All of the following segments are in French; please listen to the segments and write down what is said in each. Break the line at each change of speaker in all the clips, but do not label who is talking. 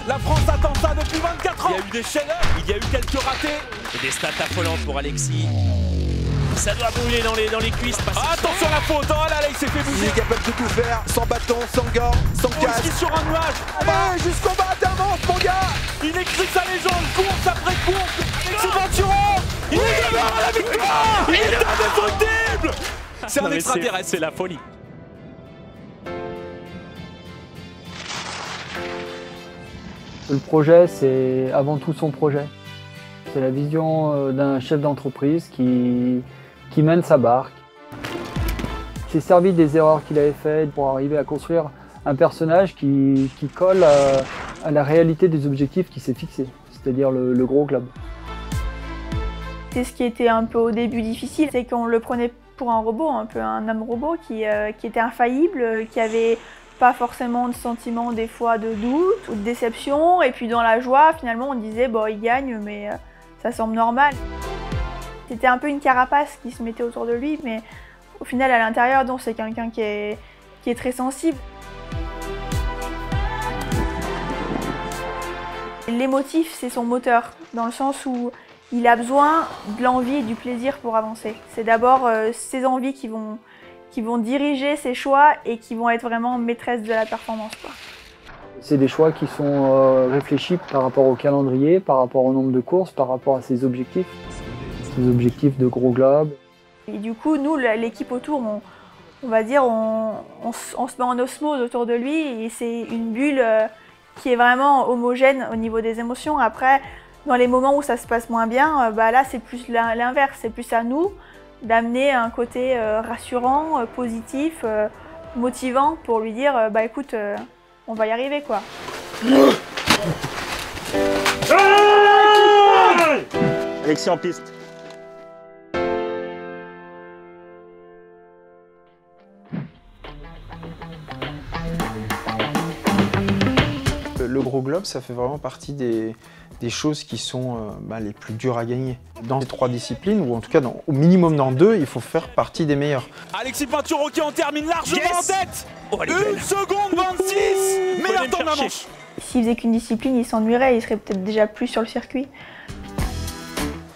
La France attend ça depuis 24 ans.
Il y a eu des chefs-d'œuvre, il y a eu quelques ratés. Et des stats affolantes pour Alexis. Ça doit brûler dans les cuisses.
Attention à la faute, oh là là, il s'est fait bouger.
Il est capable de tout faire, sans bâton, sans gants, sans casque.
Il est sur un nuage.
Allez, jusqu'au bas, t'avances mon gars.
Il écrit sa légende, course après course. C'est Pinturo. Il est devant la victoire. Il est indestructible. C'est un extraterrestre.
C'est la folie.
Le projet, c'est avant tout son projet. C'est la vision d'un chef d'entreprise qui mène sa barque. Il s'est servi des erreurs qu'il avait faites pour arriver à construire un personnage qui colle à la réalité des objectifs qu'il s'est fixés, c'est-à-dire le gros club.
C'est ce qui était un peu au début difficile, c'est qu'on le prenait pour un robot, un peu un homme robot qui était infaillible, qui avait pas forcément de sentiment des fois de doute ou de déception, et puis dans la joie finalement on disait bon il gagne mais ça semble normal. C'était un peu une carapace qui se mettait autour de lui, mais au final à l'intérieur c'est quelqu'un qui est très sensible. L'émotif c'est son moteur, dans le sens où il a besoin de l'envie et du plaisir pour avancer. C'est d'abord ses envies qui vont diriger ses choix et qui vont être vraiment maîtresses de la performance, quoi.
C'est des choix qui sont réfléchis par rapport au calendrier, par rapport au nombre de courses, par rapport à ses objectifs de gros globes.
Et du coup, nous, l'équipe autour, on va dire, on se met en osmose autour de lui et c'est une bulle qui est vraiment homogène au niveau des émotions. Après, dans les moments où ça se passe moins bien, là c'est plus l'inverse, c'est plus à nous d'amener un côté rassurant, positif, motivant pour lui dire écoute, on va y arriver quoi.
Alexis en piste.
Le gros globe, ça fait vraiment partie des choses qui sont les plus dures à gagner. Dans les 3 disciplines, ou en tout cas au minimum dans 2, il faut faire partie des meilleurs.
Alexis Pinturo qui en termine largement en tête.
Oh,
1 seconde 26. Meilleur temps de la manche.
S'il faisait qu'une discipline, il s'ennuierait, il serait peut-être déjà plus sur le circuit.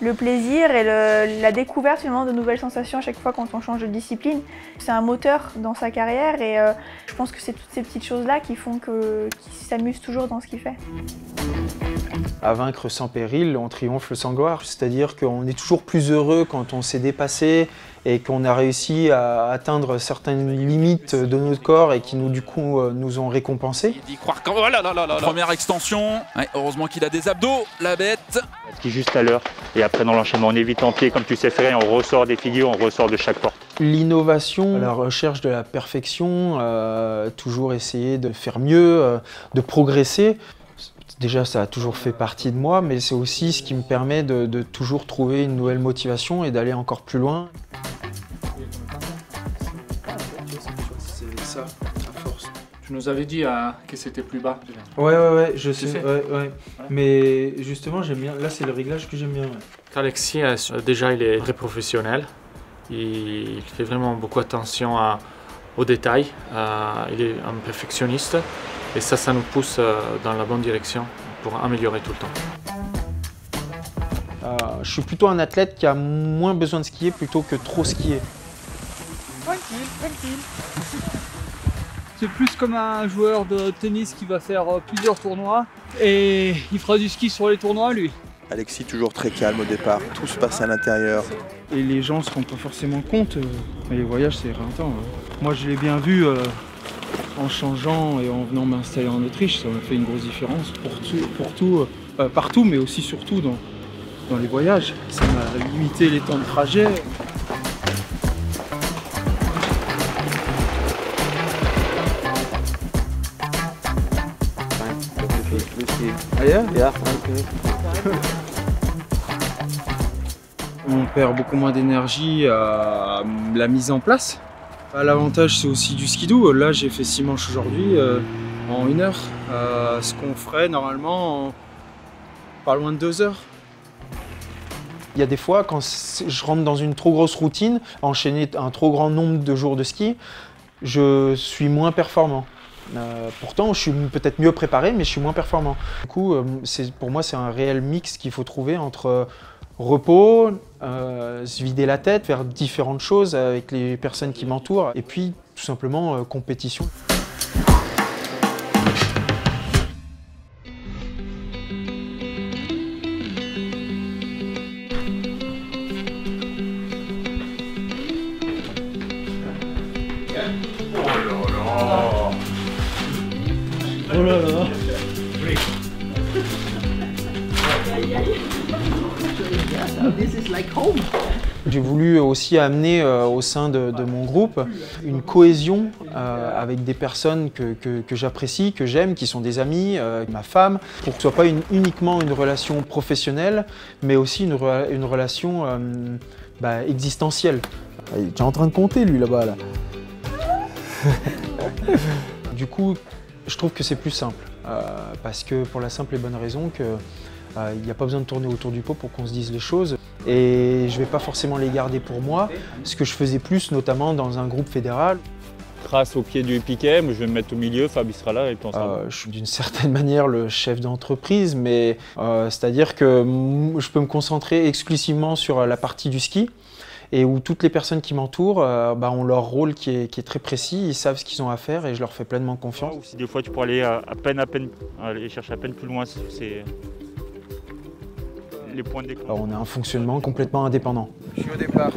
Le plaisir et la découverte finalement de nouvelles sensations à chaque fois quand on change de discipline, c'est un moteur dans sa carrière et je pense que c'est toutes ces petites choses-là qui font qu'il s'amuse toujours dans ce qu'il fait.
À vaincre sans péril, on triomphe sans gloire. C'est-à-dire qu'on est toujours plus heureux quand on s'est dépassé et qu'on a réussi à atteindre certaines limites de notre corps et qui nous ont récompensés.
Il dit croire quand... Oh là là là là. Première extension, ouais, heureusement qu'il a des abdos, la bête.
Qui juste à l'heure. Et après dans l'enchaînement, on évite en pied comme tu sais faire et on ressort des figures, on ressort de chaque porte.
L'innovation, la recherche de la perfection, toujours essayer de faire mieux, de progresser. Déjà, ça a toujours fait partie de moi, mais c'est aussi ce qui me permet de toujours trouver une nouvelle motivation et d'aller encore plus loin. C'est ça, à force.
Tu nous avais dit que c'était plus bas.
Ouais, je sais. Ouais. Mais justement, j'aime bien. Là, c'est le réglage que j'aime bien. Ouais.
Alexis, déjà, il est très professionnel. Il fait vraiment beaucoup attention aux détails. Il est un perfectionniste. Et ça nous pousse dans la bonne direction pour améliorer tout le temps.
Je suis plutôt un athlète qui a moins besoin de skier plutôt que trop skier.
Tranquille. C'est plus comme un joueur de tennis qui va faire plusieurs tournois et il fera du ski sur les tournois lui.
Alexis toujours très calme au départ, tout se passe à l'intérieur.
Et les gens ne se rendent pas forcément compte, mais les voyages c'est éreintant. Moi je l'ai bien vu en changeant et en venant m'installer en Autriche, ça m'a fait une grosse différence partout, mais aussi surtout dans les voyages. Ça m'a limité les temps de trajet. On perd beaucoup moins d'énergie à la mise en place. L'avantage c'est aussi du skidoo. Là j'ai fait 6 manches aujourd'hui en 1 heure. Ce qu'on ferait normalement en pas loin de 2 heures.
Il y a des fois quand je rentre dans une trop grosse routine, enchaîner un trop grand nombre de jours de ski, je suis moins performant. Pourtant, je suis peut-être mieux préparé, mais je suis moins performant. Du coup, pour moi, c'est un réel mix qu'il faut trouver entre repos, se vider la tête, faire différentes choses avec les personnes qui m'entourent, et puis tout simplement compétition.
Oh là là.
J'ai voulu aussi amener au sein de mon groupe une cohésion avec des personnes que j'apprécie, que j'aime, qui sont des amis, ma femme, pour que ce ne soit pas uniquement une relation professionnelle, mais aussi une relation existentielle.
Il est déjà en train de compter lui là-bas là.
Du coup, je trouve que c'est plus simple, parce que pour la simple et bonne raison qu'il n'y a pas besoin de tourner autour du pot pour qu'on se dise les choses. Et je ne vais pas forcément les garder pour moi, ce que je faisais plus notamment dans un groupe fédéral.
Trace au pied du piquet, moi je vais me mettre au milieu, Fab il sera là et puis on sera
je suis d'une certaine manière le chef d'entreprise, mais c'est-à-dire que je peux me concentrer exclusivement sur la partie du ski, et où toutes les personnes qui m'entourent ont leur rôle qui est très précis, ils savent ce qu'ils ont à faire et je leur fais pleinement confiance.
Si des fois tu pourrais aller à peine, aller chercher à peine plus loin, c'est les points de déclenchement.
On a un fonctionnement complètement indépendant.
Je suis au départ.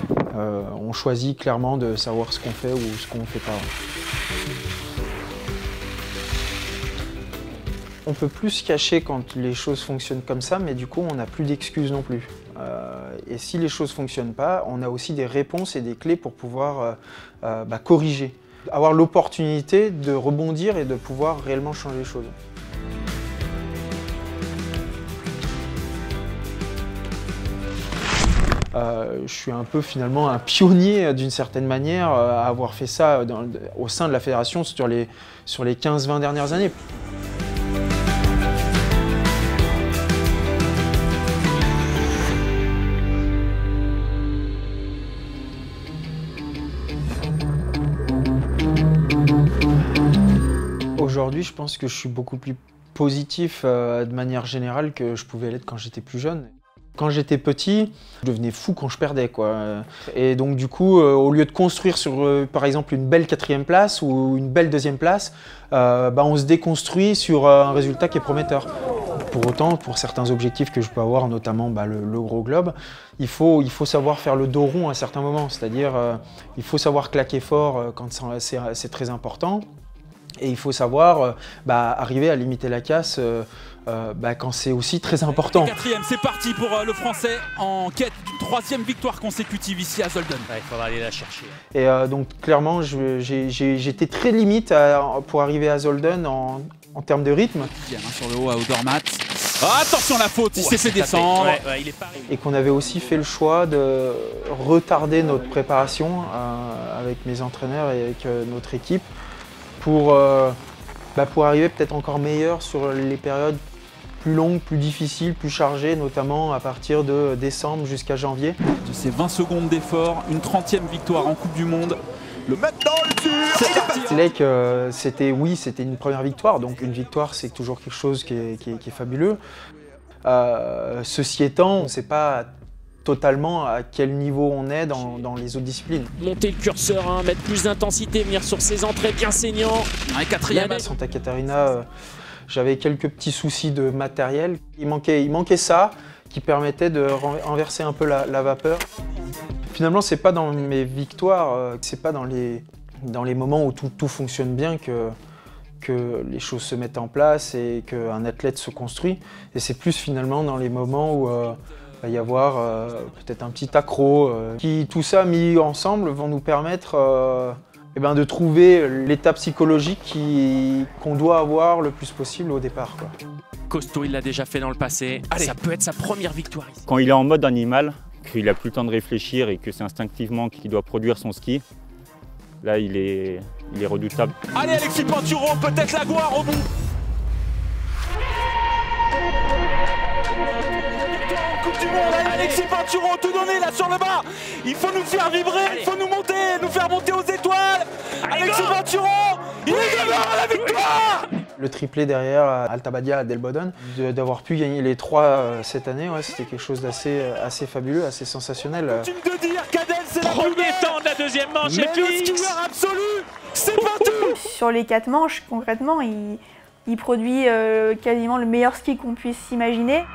On choisit clairement de savoir ce qu'on fait ou ce qu'on ne fait pas. On peut plus se cacher quand les choses fonctionnent comme ça, mais du coup on n'a plus d'excuses non plus. Et si les choses ne fonctionnent pas, on a aussi des réponses et des clés pour pouvoir corriger. Avoir l'opportunité de rebondir et de pouvoir réellement changer les choses. Je suis un peu finalement un pionnier d'une certaine manière à avoir fait ça au sein de la fédération sur les 15-20 dernières années. Aujourd'hui, je pense que je suis beaucoup plus positif de manière générale que je pouvais l'être quand j'étais plus jeune. Quand j'étais petit, je devenais fou quand je perdais, quoi. Et donc du coup, au lieu de construire sur, par exemple, une belle 4e place ou une belle 2e place, on se déconstruit sur un résultat qui est prometteur. Pour autant, pour certains objectifs que je peux avoir, notamment le gros globe, il faut savoir faire le dos rond à certains moments. C'est-à-dire, il faut savoir claquer fort quand c'est très important. Et il faut savoir arriver à limiter la casse quand c'est aussi très important.
4e, c'est parti pour le Français en quête d'une 3e victoire consécutive ici à Zolden.
Il faudra aller la chercher.
Et donc clairement, j'étais très limite pour arriver à Zolden en termes de rythme.
Sur le haut à Odermatt. Attention la faute, il s'est fait descendre.
Il est pas...
Et qu'on avait aussi fait le choix de retarder notre préparation avec mes entraîneurs et avec notre équipe pour arriver peut-être encore meilleur sur les périodes plus longues, plus difficiles, plus chargées, notamment à partir de décembre jusqu'à janvier.
De ces 20 secondes d'effort, une 30e victoire en Coupe du Monde. Le mettre dans le dur.
C'est là que c'était une première victoire, donc une victoire c'est toujours quelque chose qui est fabuleux. Ceci étant, on ne sait pas totalement à quel niveau on est dans les autres disciplines.
Monter le curseur, mettre plus d'intensité, venir sur ses entrées bien saignants.
Un 4e.
À Santa Catarina, j'avais quelques petits soucis de matériel. Il manquait ça qui permettait de renverser un peu la vapeur. Finalement, c'est pas dans mes victoires, c'est pas dans les moments où tout fonctionne bien que les choses se mettent en place et qu'un athlète se construit. Et c'est plus finalement dans les moments où il va y avoir peut-être un petit accro. Tout ça mis ensemble vont nous permettre de trouver l'état psychologique qu'on doit avoir le plus possible au départ, quoi.
Costaud, il l'a déjà fait dans le passé. Allez. Ça peut être sa première victoire ici.
Quand il est en mode animal, qu'il n'a plus le temps de réfléchir et que c'est instinctivement qu'il doit produire son ski, là il est redoutable.
Allez Alexis Pinturo, peut-être la gloire au bout. Coupe du monde, Alexis Pinturo, tout donné là sur le bas. Il faut nous faire vibrer, il faut nous monter, nous faire monter aux étoiles. Alexis Pinturo, il est devant la victoire.
Le triplé derrière Altabadia à Delbodon, d'avoir pu gagner les 3 cette année, ouais, c'était quelque chose d'assez fabuleux, assez sensationnel.
Tu me de dire qu'Adel c'est la
Premier temps de la deuxième manche
mais
et
le
fixe.
skieur absolu, c'est Pintou.
Sur les 4 manches, concrètement, il produit quasiment le meilleur ski qu'on puisse s'imaginer.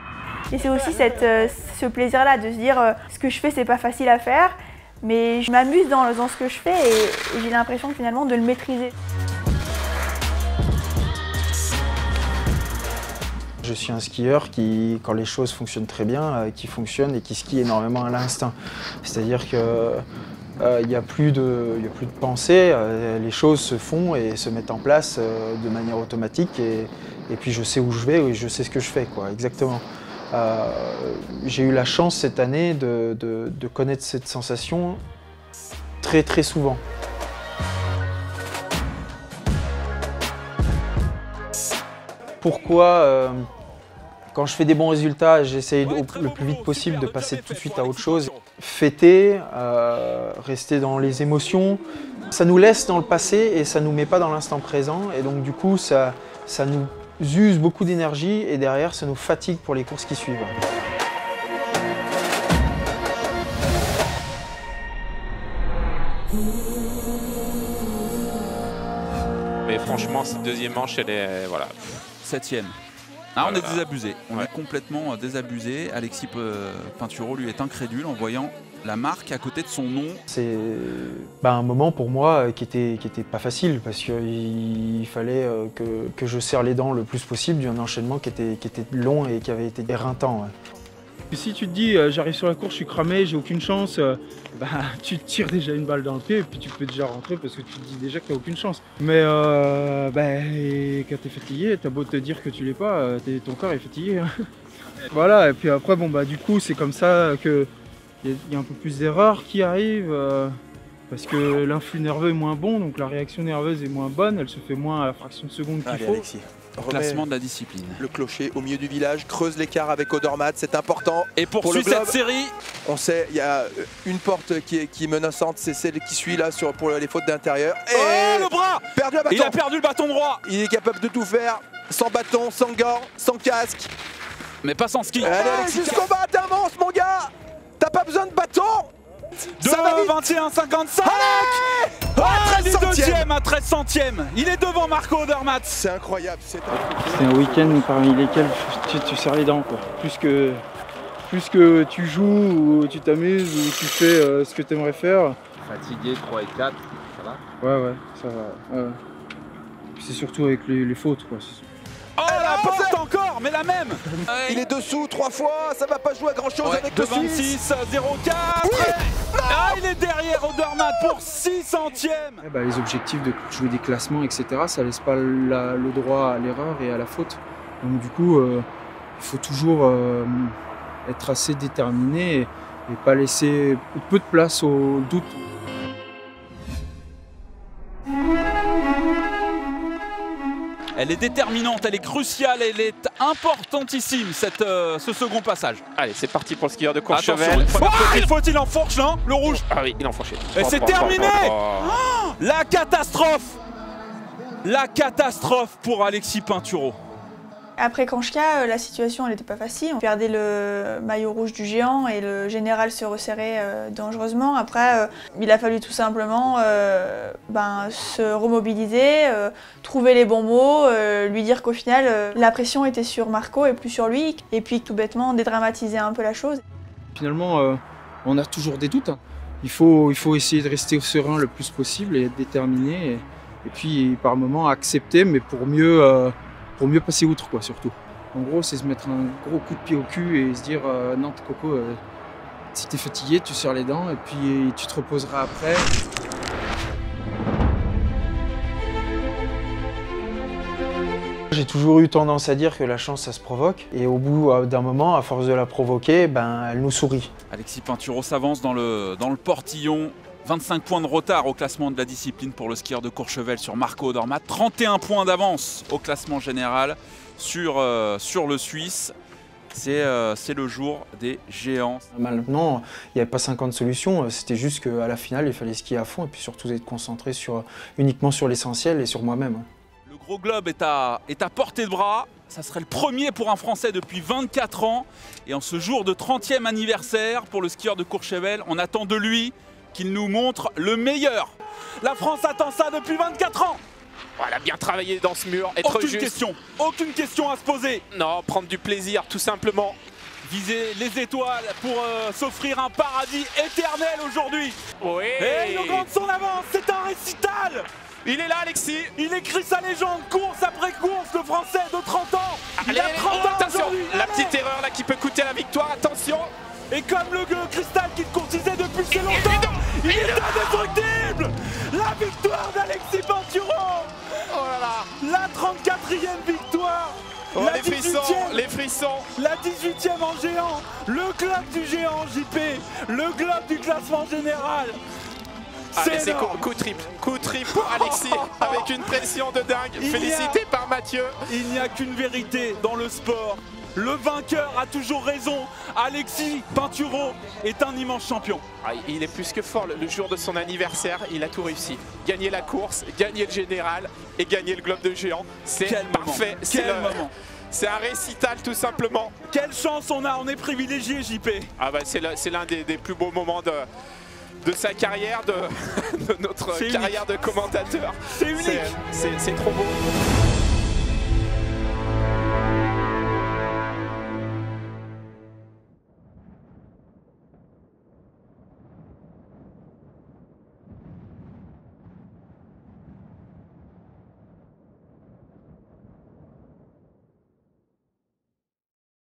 Et c'est aussi ce plaisir-là de se dire ce que je fais, c'est pas facile à faire, mais je m'amuse dans ce que je fais et j'ai l'impression finalement de le maîtriser.
Je suis un skieur qui, quand les choses fonctionnent très bien, qui fonctionne et qui skie énormément à l'instinct. C'est-à-dire que il n'y a plus de pensée, les choses se font et se mettent en place de manière automatique et puis je sais où je vais et je sais ce que je fais, quoi, exactement. J'ai eu la chance cette année de connaître cette sensation très très souvent. Pourquoi quand je fais des bons résultats, j'essaye le plus vite possible de passer tout de suite à autre chose. Fêter, rester dans les émotions, ça nous laisse dans le passé et ça ne nous met pas dans l'instant présent. Et donc du coup, ça nous use beaucoup d'énergie et derrière, ça nous fatigue pour les courses qui suivent.
Mais franchement, cette deuxième manche, elle est... voilà.
7e. Ah, on est désabusé, on est complètement désabusé. Alexis Pinturo, lui, est incrédule en voyant la marque à côté de son nom.
C'est un moment pour moi qui était pas facile parce qu'il fallait que je serre les dents le plus possible d'un enchaînement qui était long et qui avait été éreintant. Ouais.
Si tu te dis j'arrive sur la course, je suis cramé, j'ai aucune chance, tu te tires déjà une balle dans le pied et puis tu peux déjà rentrer parce que tu te dis déjà que tu n'as aucune chance. Mais quand tu es fatigué, tu as beau te dire que tu l'es pas, ton corps est fatigué. Hein. Voilà, et puis après du coup c'est comme ça qu'il y a un peu plus d'erreurs qui arrivent parce que l'influx nerveux est moins bon, donc la réaction nerveuse est moins bonne, elle se fait moins à la fraction de seconde qu'il faut.
Alexis.
Classement de la discipline.
Le clocher au milieu du village, creuse l'écart avec Odermatt, c'est important.
Et poursuit cette série.
On sait, il y a une porte qui est menaçante, c'est celle qui suit là pour les fautes d'intérieur.
Et le bras
perdu le bâton.
Il a perdu le bâton droit.
Il est capable de tout faire, sans bâton, sans gants, sans casque.
Mais pas sans ski.
Allez, jusqu'au bas, t'avances mon gars. T'as pas besoin de bâton.
De 21,55. Il est deuxième à 13 centièmes. Il est devant Marco Odermatt.
C'est incroyable. C'est
un week-end parmi lesquels tu serres les dents, quoi. Plus que tu joues ou tu t'amuses ou tu fais ce que tu aimerais faire.
Fatigué, 3 et 4, ça va?
Ouais, ça va. Ouais. C'est surtout avec les fautes, quoi.
Oh, la porte encore, mais la même.
Il est dessous 3 fois, ça va pas jouer à grand chose avec le Suisse.
26, 0,4. Il est derrière Odermatt pour 6 centièmes.
Les objectifs de jouer des classements, etc., ça laisse pas le droit à l'erreur et à la faute. Donc du coup, il faut toujours être assez déterminé et pas laisser peu de place au doute.
Elle est déterminante, elle est cruciale, elle est importantissime ce second passage.
Allez, c'est parti pour le skieur de Courchevel.
Il enfourche, non? Le rouge.
Ah oui, il a enfourché.
Et c'est terminé. La catastrophe. La catastrophe pour Alexis Pinturo.
Après Kanchka, la situation n'était pas facile. On perdait le maillot rouge du géant et le général se resserrait dangereusement. Après, il a fallu tout simplement se remobiliser, trouver les bons mots, lui dire qu'au final, la pression était sur Marco et plus sur lui. Et puis tout bêtement, dédramatiser un peu la chose.
Finalement, on a toujours des doutes. Hein. Il faut essayer de rester serein le plus possible et être déterminé. Et puis par moments accepter, mais pour mieux passer outre, quoi, surtout. En gros, c'est se mettre un gros coup de pied au cul et se dire non, Coco, si t'es fatigué, tu serres les dents et puis tu te reposeras après.
J'ai toujours eu tendance à dire que la chance, ça se provoque. Et au bout d'un moment, à force de la provoquer, elle nous sourit.
Alexis Pinturo s'avance dans le portillon. 25 points de retard au classement de la discipline pour le skieur de Courchevel sur Marco Odermatt. 31 points d'avance au classement général sur le Suisse. c'est le jour des géants.
Maintenant, il n'y avait pas 50 solutions, c'était juste qu'à la finale, il fallait skier à fond et puis surtout être concentré uniquement sur l'essentiel et sur moi-même.
Le gros globe est à portée de bras. Ça serait le premier pour un Français depuis 24 ans. Et en ce jour de 30e anniversaire pour le skieur de Courchevel, on attend de lui qu'il nous montre le meilleur. La France attend ça depuis 24 ans.
Voilà, bien travaillé dans ce mur, être juste.
Aucune question à se poser.
Non, prendre du plaisir tout simplement.
Viser les étoiles pour s'offrir un paradis éternel aujourd'hui.
Oui.
Et il augmente son avance, c'est un récital.
Il est là, Alexis.
Il écrit sa légende, course après course, le Français de 30 ans.
Allez,
il a 30 ans
attention,
aujourd'hui.
La petite erreur là qui peut coûter la victoire, attention.
Et comme le cristal qui te courtisait depuis si longtemps, il est indestructible. La victoire d'Alexis Pinturo.
Oh là là.
La 34e victoire.
Oh,
la
les frissons.
La 18e en géant. Le globe du géant JP. Le globe du classement général.
C'est coup triple pour Alexis avec une pression de dingue. Félicité par Mathieu.
Il n'y a qu'une vérité dans le sport. Le vainqueur a toujours raison. Alexis Pinturo est un immense champion.
Il est plus que fort. Le jour de son anniversaire, il a tout réussi. Gagner la course, gagner le général et gagner le globe de géant. C'est parfait. C'est un récital tout simplement.
Quelle chance on a, on est privilégié JP.
Ah bah c'est l'un des plus beaux moments de sa carrière, de notre carrière de commentateur.
C'est unique.
C'est trop beau.